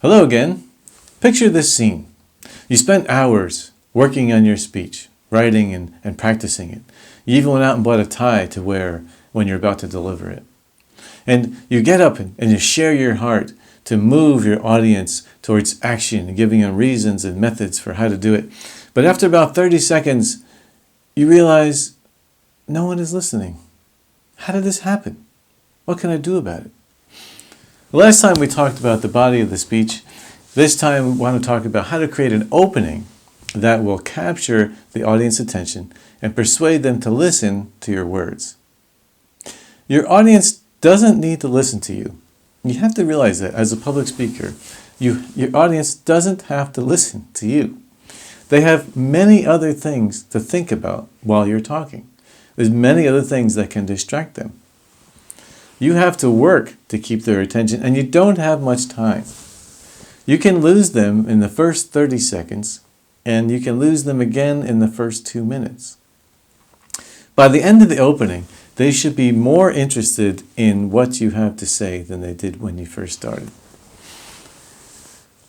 Hello again. Picture this scene. You spent hours working on your speech, writing and practicing it. You even went out and bought a tie to wear when you're about to deliver it. And you get up and you share your heart to move your audience towards action and giving them reasons and methods for how to do it. But after about 30 seconds, you realize no one is listening. How did this happen? What can I do about it? The last time we talked about the body of the speech. This time we want to talk about how to create an opening that will capture the audience attention and persuade them to listen to your words. Your audience doesn't need to listen to you. You have to realize that as a public speaker, your audience doesn't have to listen to you. They have many other things to think about while you're talking. There's many other things that can distract them. You have to work to keep their attention, and you don't have much time. You can lose them in the first 30 seconds, and you can lose them again in the first 2 minutes. By the end of the opening, they should be more interested in what you have to say than they did when you first started.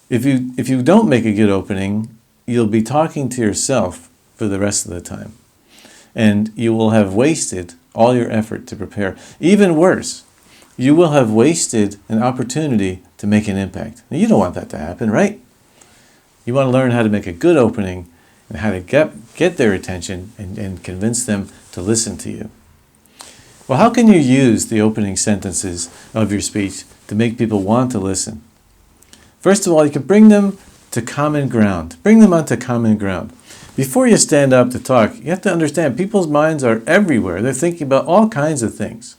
If you don't make a good opening, you'll be talking to yourself for the rest of the time. And you will have wasted all your effort to prepare. Even worse, you will have wasted an opportunity to make an impact. Now, you don't want that to happen, right? You want to learn how to make a good opening and how to get their attention and convince them to listen to you. Well, how can you use the opening sentences of your speech to make people want to listen? First of all, you can bring them to common ground. Bring them onto common ground. Before you stand up to talk, you have to understand people's minds are everywhere. They're thinking about all kinds of things.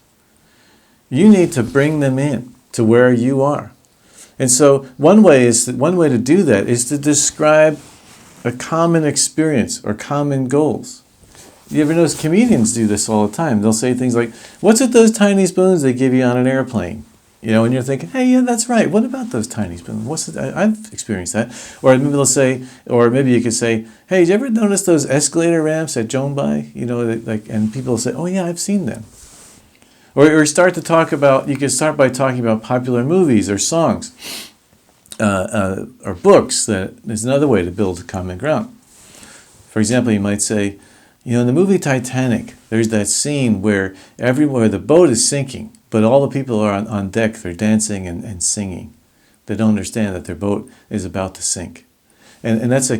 You need to bring them in to where you are. And so one way to do that is to describe a common experience or common goals. You ever notice comedians do this all the time? They'll say things like, "What's with those tiny spoons they give you on an airplane?" And you're thinking, "Hey, yeah, that's right. What about those tiny spoons? I've experienced that." Or maybe they'll say, or maybe you could say, "Hey, did you ever notice those escalator ramps at Joan By?" And people will say, "Oh yeah, I've seen them." Or start to talk about. You can start by talking about popular movies or songs, or books. That is another way to build common ground. For example, you might say, in the movie Titanic, there's that scene where the boat is sinking, but all the people are on deck, they're dancing and singing. They don't understand that their boat is about to sink. And that's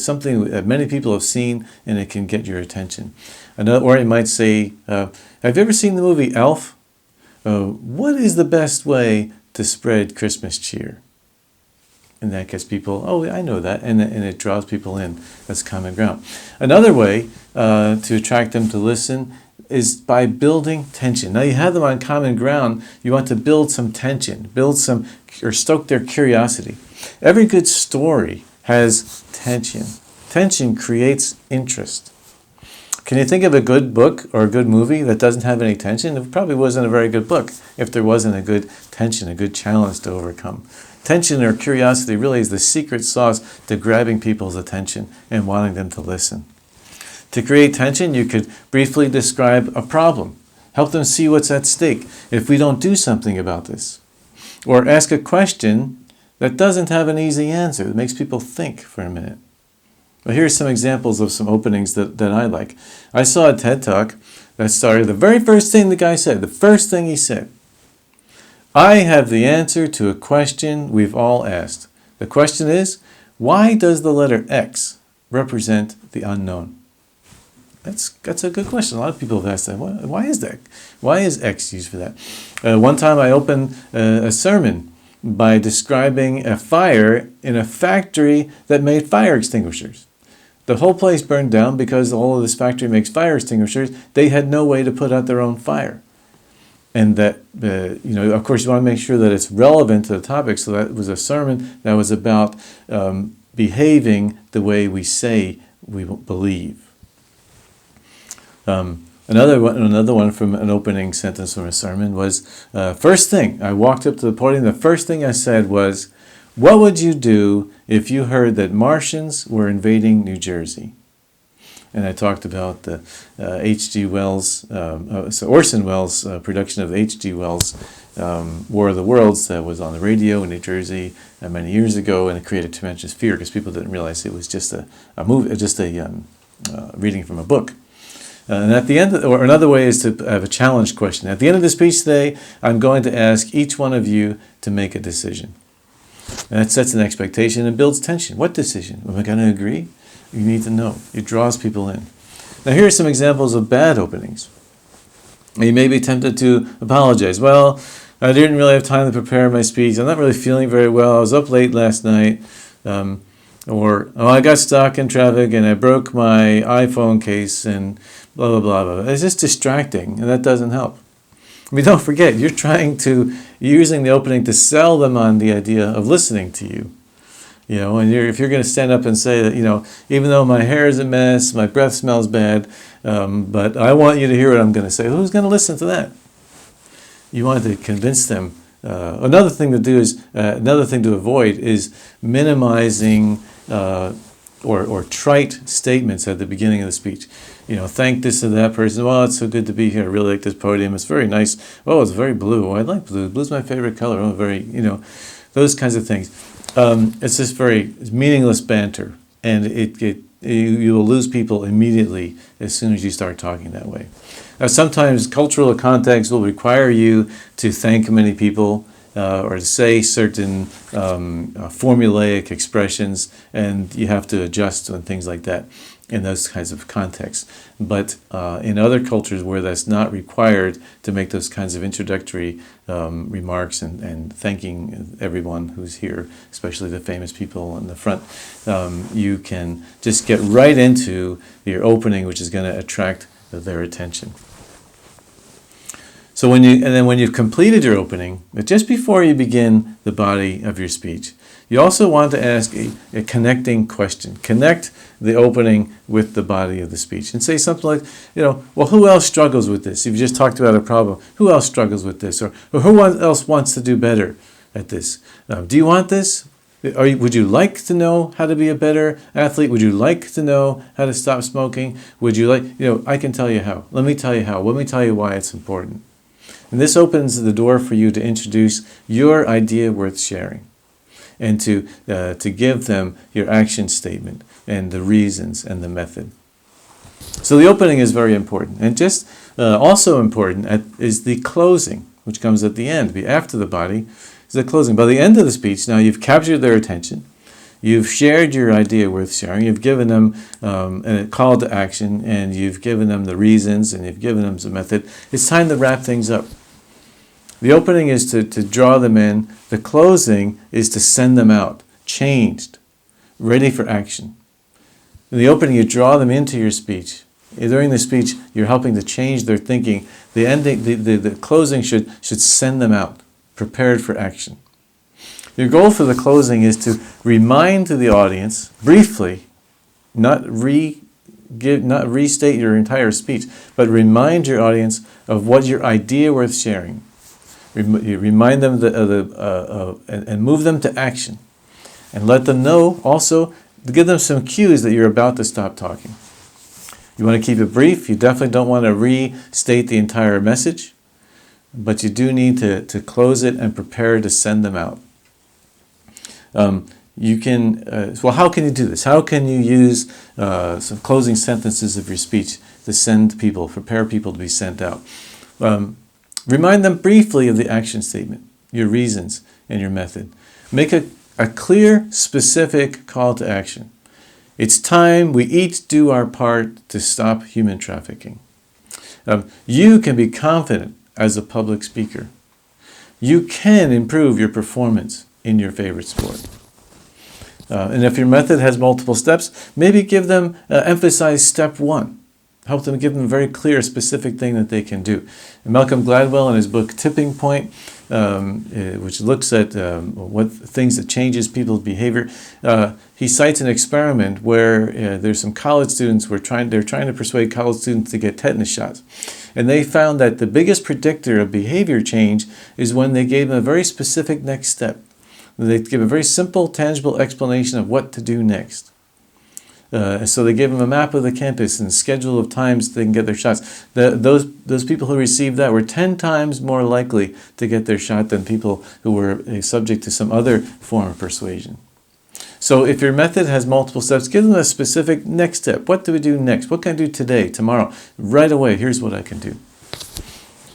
something that many people have seen, and it can get your attention. Or you might say, have you ever seen the movie Elf? What is the best way to spread Christmas cheer? And that gets people, oh, I know that, and it draws people in. That's common ground. Another way to attract them to listen is by building tension. Now you have them on common ground, you want to build some tension, or stoke their curiosity. Every good story has tension. Tension creates interest. Can you think of a good book or a good movie that doesn't have any tension? It probably wasn't a very good book if there wasn't a good tension, a good challenge to overcome. Tension or curiosity really is the secret sauce to grabbing people's attention and wanting them to listen. To create tension, you could briefly describe a problem. Help them see what's at stake if we don't do something about this. Or ask a question that doesn't have an easy answer, that makes people think for a minute. Well, here's some examples of some openings that I like. I saw a TED Talk that started, the very first thing the guy said, the first thing he said, "I have the answer to a question we've all asked. The question is, why does the letter X represent the unknown?" That's a good question. A lot of people have asked that. Why is that? Why is X used for that? One time I opened a sermon by describing a fire in a factory that made fire extinguishers. The whole place burned down because all of this factory makes fire extinguishers. They had no way to put out their own fire. And that, of course, you want to make sure that it's relevant to the topic. So that was a sermon that was about behaving the way we say we believe. Another one from an opening sentence from a sermon was, first thing, I walked up to the podium, the first thing I said was, "What would you do if you heard that Martians were invading New Jersey?" and I talked about the H.G. Wells, so Orson Welles' production of H.G. Wells' War of the Worlds that was on the radio in New Jersey many years ago, and it created tremendous fear because people didn't realize it was just a movie, just a reading from a book. And at the end, or another way is to have a challenge question. At the end of the speech today, I'm going to ask each one of you to make a decision. And that sets an expectation and builds tension. What decision? Am I going to agree? You need to know. It draws people in. Now here are some examples of bad openings. You may be tempted to apologize. Well, I didn't really have time to prepare my speech. I'm not really feeling very well. I was up late last night. Or, oh, I got stuck in traffic and I broke my iPhone case and blah, blah, blah, blah. It's just distracting, and that doesn't help. I mean, don't forget, you're using the opening to sell them on the idea of listening to you. You know, and if you're going to stand up and say that, you know, even though my hair is a mess, my breath smells bad, but I want you to hear what I'm going to say. Who's going to listen to that? You want to convince them. Another thing to avoid is minimizing or trite statements at the beginning of the speech. You know, thank this or that person. Well, it's so good to be here. I really like this podium. It's very nice. Oh, it's very blue. Oh, I like blue. Blue's my favorite color. Oh, very, you know, those kinds of things. It's just it's meaningless banter, and you will lose people immediately as soon as you start talking that way. Now, sometimes cultural context will require you to thank many people or to say certain formulaic expressions, and you have to adjust and things like that in those kinds of contexts. But in other cultures where that's not required to make those kinds of introductory remarks and thanking everyone who's here, especially the famous people in the front, you can just get right into your opening, which is going to attract their attention. So when you've completed your opening, but just before you begin the body of your speech, you also want to ask a connecting question. Connect the opening with the body of the speech and say something like, you know, well, who else struggles with this? You've just talked about a problem. Who else struggles with this? Or who else wants to do better at this? Do you want this? Would you like to know how to be a better athlete? Would you like to know how to stop smoking? Would you like, you know, I can tell you how. Let me tell you how. Let me tell you why it's important. And this opens the door for you to introduce your idea worth sharing and to give them your action statement and the reasons and the method. So the opening is very important. And just also important is the closing, which comes at the end, after the body, is the closing. By the end of the speech, now you've captured their attention. You've shared your idea worth sharing. You've given them a call to action, and you've given them the reasons, and you've given them the method. It's time to wrap things up. The opening is to draw them in. The closing is to send them out, changed, ready for action. In the opening, you draw them into your speech. During the speech, you're helping to change their thinking. The ending, the closing should send them out, prepared for action. Your goal for the closing is to remind to the audience, briefly, not restate your entire speech, but remind your audience of what your idea worth sharing. You remind them and move them to action. And let them know also, to give them some cues that you're about to stop talking. You want to keep it brief. You definitely don't want to restate the entire message, but you do need to close it and prepare to send them out. Well, how can you do this? How can you use some closing sentences of your speech to send people, prepare people to be sent out? Remind them briefly of the action statement, your reasons, and your method. Make a clear, specific call to action. It's time we each do our part to stop human trafficking. You can be confident as a public speaker. You can improve your performance in your favorite sport. And if your method has multiple steps, maybe give them, emphasize step one. Help them, give them a very clear, specific thing that they can do. And Malcolm Gladwell, in his book Tipping Point, which looks at what things that changes people's behavior, he cites an experiment where there's some college students they're trying to persuade college students to get tetanus shots. And they found that the biggest predictor of behavior change is when they gave them a very specific next step. They give a very simple, tangible explanation of what to do next. So they gave them a map of the campus and schedule of times they can get their shots. Those people who received that were 10 times more likely to get their shot than people who were subject to some other form of persuasion. So if your method has multiple steps, give them a specific next step. What do we do next? What can I do today, tomorrow? Right away, here's what I can do.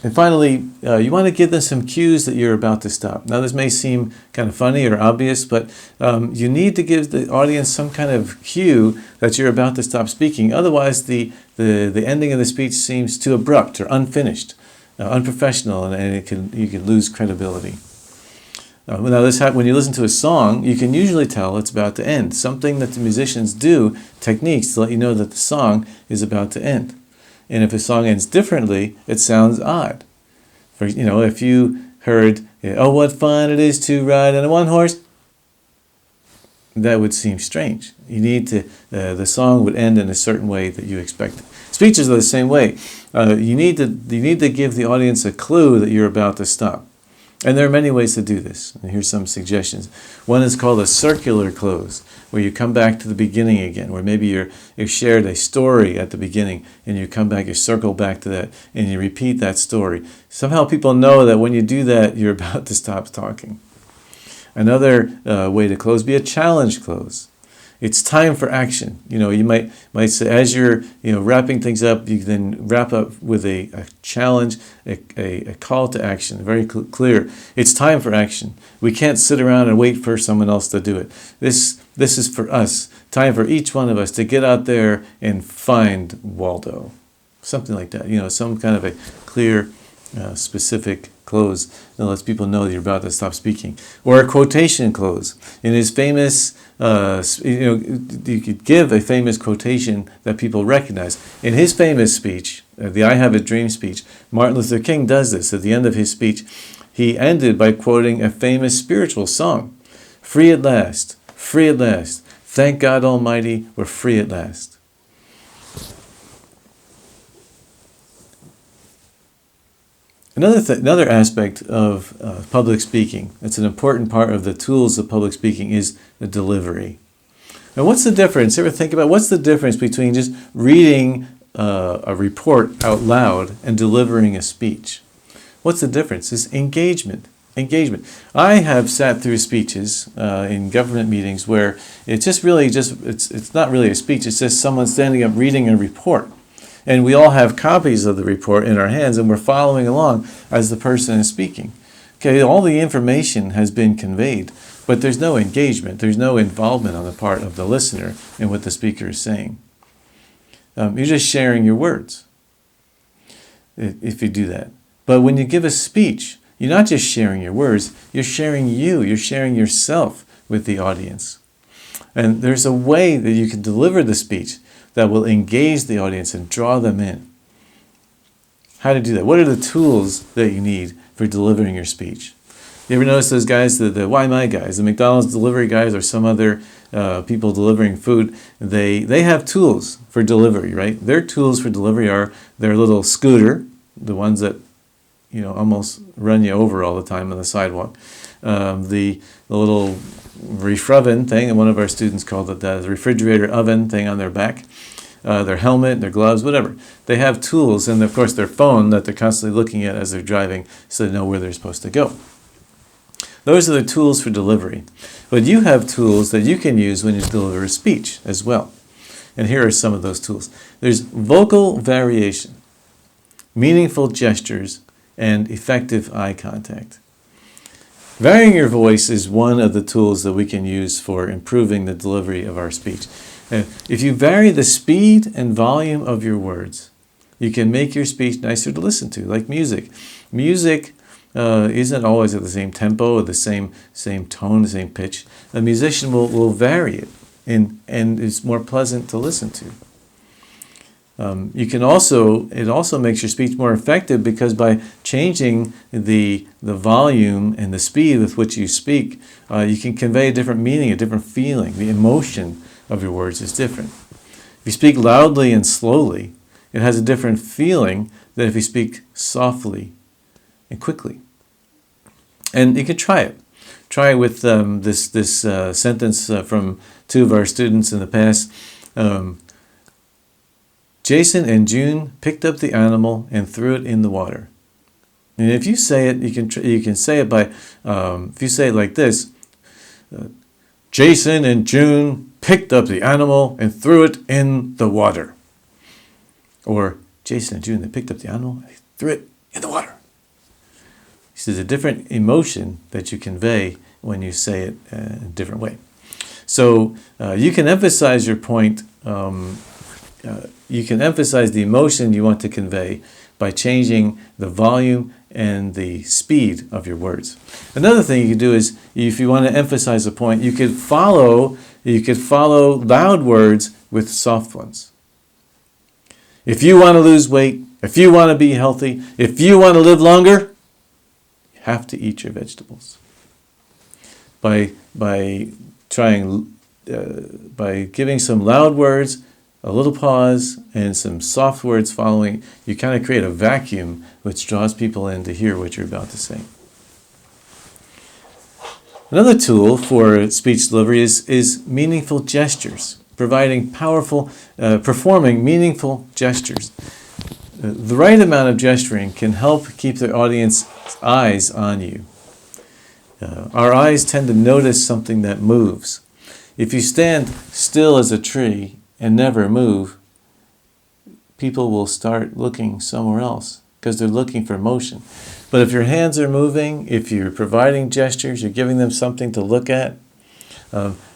And finally, you want to give them some cues that you're about to stop. Now, this may seem kind of funny or obvious, but you need to give the audience some kind of cue that you're about to stop speaking. Otherwise, the ending of the speech seems too abrupt or unfinished, unprofessional, and you can lose credibility. Now, when you listen to a song, you can usually tell it's about to end. Something that the musicians do, techniques to let you know that the song is about to end. And if a song ends differently, it sounds odd. If you heard, "Oh, what fun it is to ride on a one horse," that would seem strange. You need to, the song would end in a certain way that you expect. Speeches are the same way. You need to give the audience a clue that you're about to stop. And there are many ways to do this. And here's some suggestions. One is called a circular close, where you come back to the beginning again, where maybe you've shared a story at the beginning, and you come back, you circle back to that, and you repeat that story. Somehow people know that when you do that, you're about to stop talking. Another way to close be a challenge close. It's time for action. You might say, as you're wrapping things up, you then wrap up with a challenge, a call to action, very clear. It's time for action. We can't sit around and wait for someone else to do it. This is for us. Time for each one of us to get out there and find Waldo. Something like that. Some kind of a clear, specific close that lets people know that you're about to stop speaking. Or a quotation close. In his famous, you could give a famous quotation that people recognize. In his famous speech, the "I Have a Dream" speech, Martin Luther King does this. At the end of his speech, he ended by quoting a famous spiritual song. "Free at last, free at last. Thank God Almighty, we're free at last." Another aspect of public speaking, it's an important part of the tools of public speaking, is the delivery. Now, what's the difference? Ever think about what's the difference between just reading a report out loud and delivering a speech? What's the difference? It's engagement. Engagement. I have sat through speeches in government meetings where it's it's not really a speech. It's just someone standing up reading a report. And we all have copies of the report in our hands, and we're following along as the person is speaking. Okay, all the information has been conveyed, but there's no engagement. There's no involvement on the part of the listener in what the speaker is saying. You're just sharing your words if you do that. But when you give a speech, you're not just sharing your words, you're sharing you're sharing yourself with the audience. And there's a way that you can deliver the speech that will engage the audience and draw them in. How to do that? What are the tools that you need for delivering your speech? You ever notice those guys, the Why My guys, the McDonald's delivery guys, or some other people delivering food? They have tools for delivery, right? Their tools for delivery are their little scooter, the ones that almost run you over all the time on the sidewalk. The little refroven thing, and one of our students called it that, the refrigerator oven thing on their back, their helmet, their gloves, whatever. They have tools, and of course their phone that they're constantly looking at as they're driving so they know where they're supposed to go. Those are the tools for delivery. But you have tools that you can use when you deliver a speech as well. And here are some of those tools. There's vocal variation, meaningful gestures, and effective eye contact. Varying your voice is one of the tools that we can use for improving the delivery of our speech. If you vary the speed and volume of your words, you can make your speech nicer to listen to, like music. Music isn't always at the same tempo, or the same tone, the same pitch. A musician will vary it, and it's more pleasant to listen to. It also makes your speech more effective, because by changing the volume and the speed with which you speak, you can convey a different meaning, a different feeling. The emotion of your words is different. If you speak loudly and slowly, it has a different feeling than if you speak softly and quickly. And you can try it. Try it with this sentence from two of our students in the past. Jason and June picked up the animal and threw it in the water. And if you say it, you can say it by, if you say it like this, Jason and June picked up the animal and threw it in the water. Or Jason and June, they picked up the animal and they threw it in the water. So there's a different emotion that you convey when you say it in a different way. So you can emphasize your point, you can emphasize the emotion you want to convey by changing the volume and the speed of your words. Another thing you can do is, if you want to emphasize a point, you could follow loud words with soft ones. If you want to lose weight, if you want to be healthy, if you want to live longer, you have to eat your vegetables. By giving some loud words, a little pause, and some soft words following, you kind of create a vacuum which draws people in to hear what you're about to say. Another tool for speech delivery is meaningful gestures, performing meaningful gestures. The right amount of gesturing can help keep the audience's eyes on you. Our eyes tend to notice something that moves. If you stand still as a tree and never move, people will start looking somewhere else because they're looking for motion. But if your hands are moving, if you're providing gestures, you're giving them something to look at,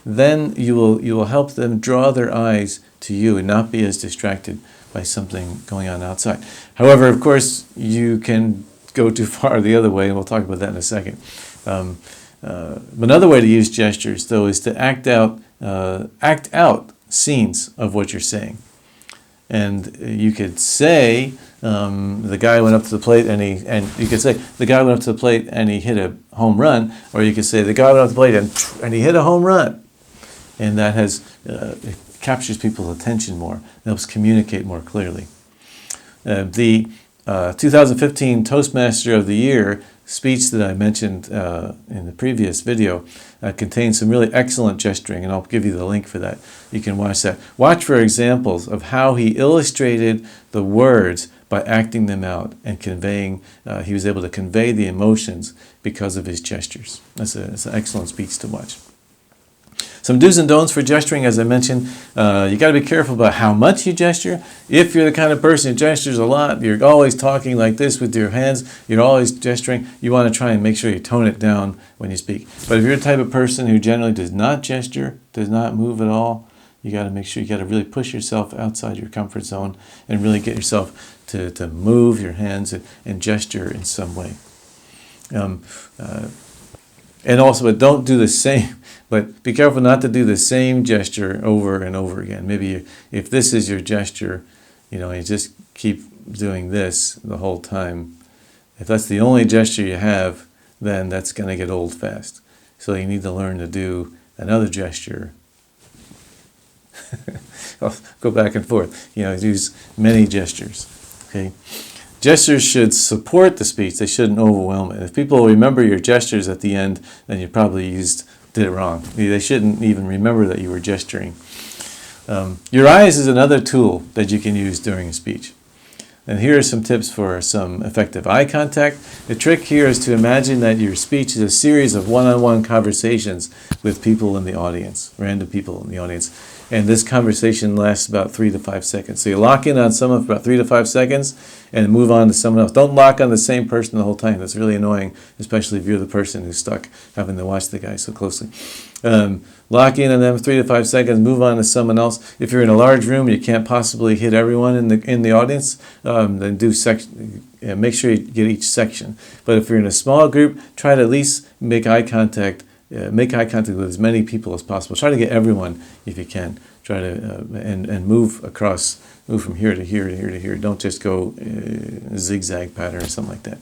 then you will help them draw their eyes to you and not be as distracted by something going on outside. However, of course, you can go too far the other way, and we'll talk about that in a second. Another way to use gestures, though, is to act out scenes of what you're saying. And you could say, the guy went up to the plate and you could say, the guy went up to the plate and he hit a home run, or you could say, the guy went up to the plate and he hit a home run. And that it captures people's attention more, it helps communicate more clearly. The 2015 Toastmaster of the Year speech that I mentioned in the previous video contains some really excellent gesturing, and I'll give you the link for that. You can watch that. Watch for examples of how he illustrated the words by acting them out and conveying, he was able to convey the emotions because of his gestures. It's an excellent speech to watch. Some do's and don'ts for gesturing, as I mentioned. You got to be careful about how much you gesture. If you're the kind of person who gestures a lot, you're always talking like this with your hands, you're always gesturing, you want to try and make sure you tone it down when you speak. But if you're the type of person who generally does not gesture, does not move at all, you got to make sure you got to really push yourself outside your comfort zone and really get yourself to move your hands and gesture in some way. And also, but don't do the same. But be careful not to do the same gesture over and over again. Maybe if this is your gesture, you just keep doing this the whole time. If that's the only gesture you have, then that's going to get old fast. So you need to learn to do another gesture. I'll go back and forth. Use many gestures. Okay. Gestures should support the speech. They shouldn't overwhelm it. If people remember your gestures at the end, then you probably did it wrong. They shouldn't even remember that you were gesturing. Your eyes is another tool that you can use during a speech. And here are some tips for some effective eye contact. The trick here is to imagine that your speech is a series of one-on-one conversations with people in the audience, random people in the audience. And this conversation lasts about 3 to 5 seconds. So you lock in on someone for about 3 to 5 seconds and move on to someone else. Don't lock on the same person the whole time. That's really annoying, especially if you're the person who's stuck having to watch the guy so closely. Lock in on them 3 to 5 seconds, move on to someone else. If you're in a large room, you can't possibly hit everyone in the audience, then make sure you get each section. But if you're in a small group, try to at least make eye contact with as many people as possible. Try to get everyone if you can. Try to and move from here to here to here to here. Don't just go zigzag pattern or something like that.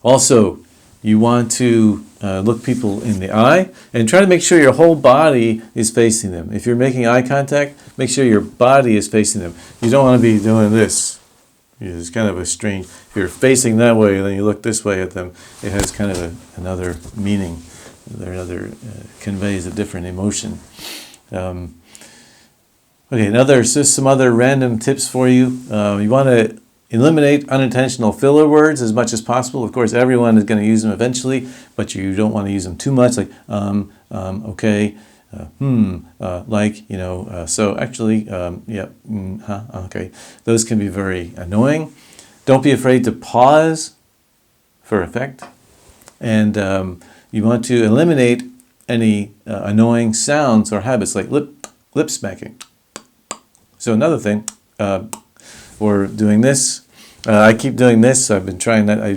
Also, you want to look people in the eye and try to make sure your whole body is facing them. If you're making eye contact, make sure your body is facing them. You don't want to be doing this. It's kind of a strange, if you're facing that way and then you look this way at them, it has kind of another meaning. Conveys a different emotion. Okay, just some other random tips for you. You want to eliminate unintentional filler words as much as possible. Of course, everyone is going to use them eventually, but you don't want to use them too much, like okay, like, so actually, yeah, okay. Those can be very annoying. Don't be afraid to pause for effect. And you want to eliminate any annoying sounds or habits like lip smacking. So another thing, or doing this. I keep doing this. I've been trying that. I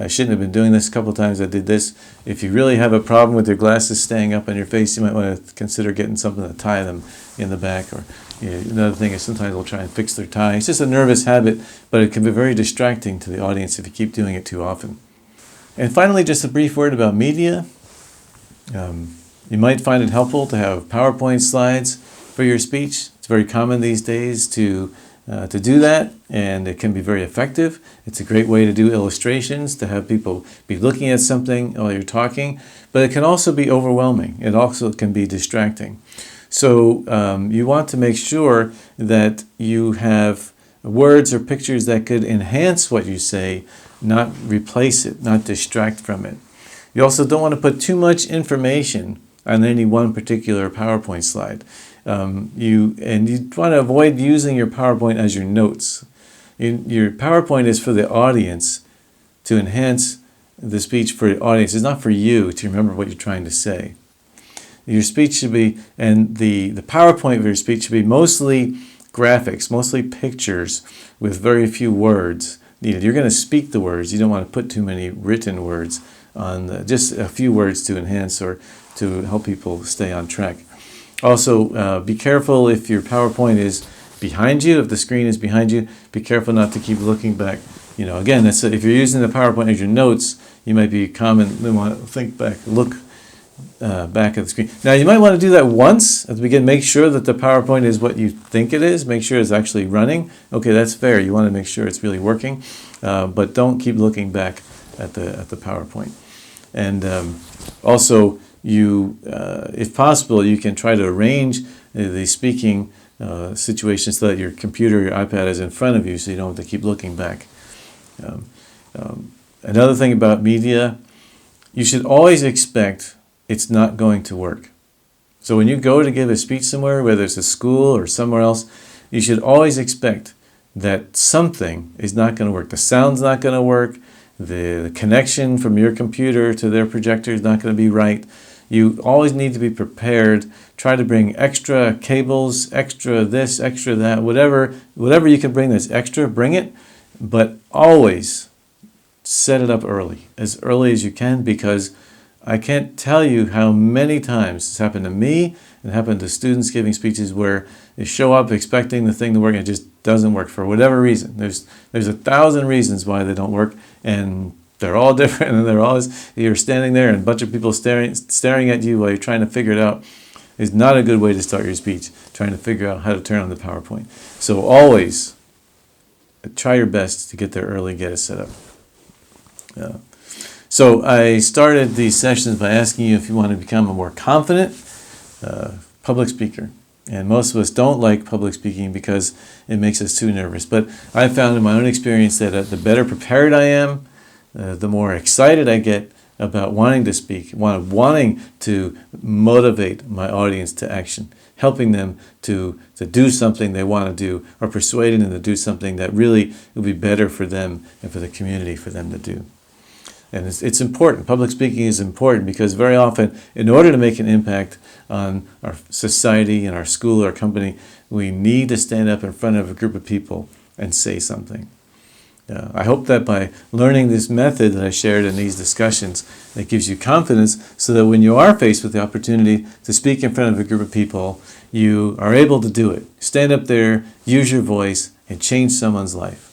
shouldn't have been doing this. A couple of times I did this. If you really have a problem with your glasses staying up on your face, you might want to consider getting something to tie them in the back. Or another thing is sometimes they'll try and fix their tie. It's just a nervous habit, but it can be very distracting to the audience if you keep doing it too often. And finally, just a brief word about media. You might find it helpful to have PowerPoint slides for your speech. It's very common these days to do that, and it can be very effective. It's a great way to do illustrations, to have people be looking at something while you're talking, but it can also be overwhelming. It also can be distracting. So you want to make sure that you have words or pictures that could enhance what you say, not replace it, not distract from it. You also don't want to put too much information on any one particular PowerPoint slide. You want to avoid using your PowerPoint as your notes. Your PowerPoint is for the audience, to enhance the speech for the audience. It's not for you to remember what you're trying to say. Your speech should be, and the PowerPoint of your speech should be mostly graphics, mostly pictures with very few words needed. You're going to speak the words. You don't want to put too many written words on, just a few words to enhance or to help people stay on track. Also, be careful if your PowerPoint is behind you, if the screen is behind you, be careful not to keep looking back. Again, if you're using the PowerPoint as your notes, you might be commonly want to think back, look back at the screen. Now, you might want to do that once at the beginning. Make sure that the PowerPoint is what you think it is. Make sure it's actually running. Okay, that's fair. You want to make sure it's really working, but don't keep looking back at the PowerPoint. And also, if possible, you can try to arrange the speaking situation so that your computer, your iPad is in front of you, so you don't have to keep looking back. Another thing about media, you should always expect it's not going to work. So when you go to give a speech somewhere, whether it's a school or somewhere else, you should always expect that something is not going to work. The sound's not going to work. The connection from your computer to their projector is not going to be right. You always need to be prepared. Try to bring extra cables, extra this, extra that, whatever you can bring that's extra, bring it. But always set it up early as you can, because I can't tell you how many times it's happened to me and happened to students giving speeches where they show up expecting the thing to work and it just doesn't work for whatever reason. There's 1,000 reasons why they don't work, and they're all different, and you're standing there and a bunch of people staring at you while you're trying to figure it out. Is not a good way to start your speech, trying to figure out how to turn on the PowerPoint. So always try your best to get there early, get it set up. So I started these sessions by asking you if you want to become a more confident public speaker. And most of us don't like public speaking because it makes us too nervous. But I found in my own experience that the better prepared I am, the more excited I get about wanting to speak, wanting to motivate my audience to action, helping them to do something they want to do, or persuading them to do something that really will be better for them and for the community for them to do. And it's important. Public speaking is important because very often, in order to make an impact on our society and our school or company, we need to stand up in front of a group of people and say something. I hope that by learning this method that I shared in these discussions, that gives you confidence so that when you are faced with the opportunity to speak in front of a group of people, you are able to do it. Stand up there, use your voice, and change someone's life.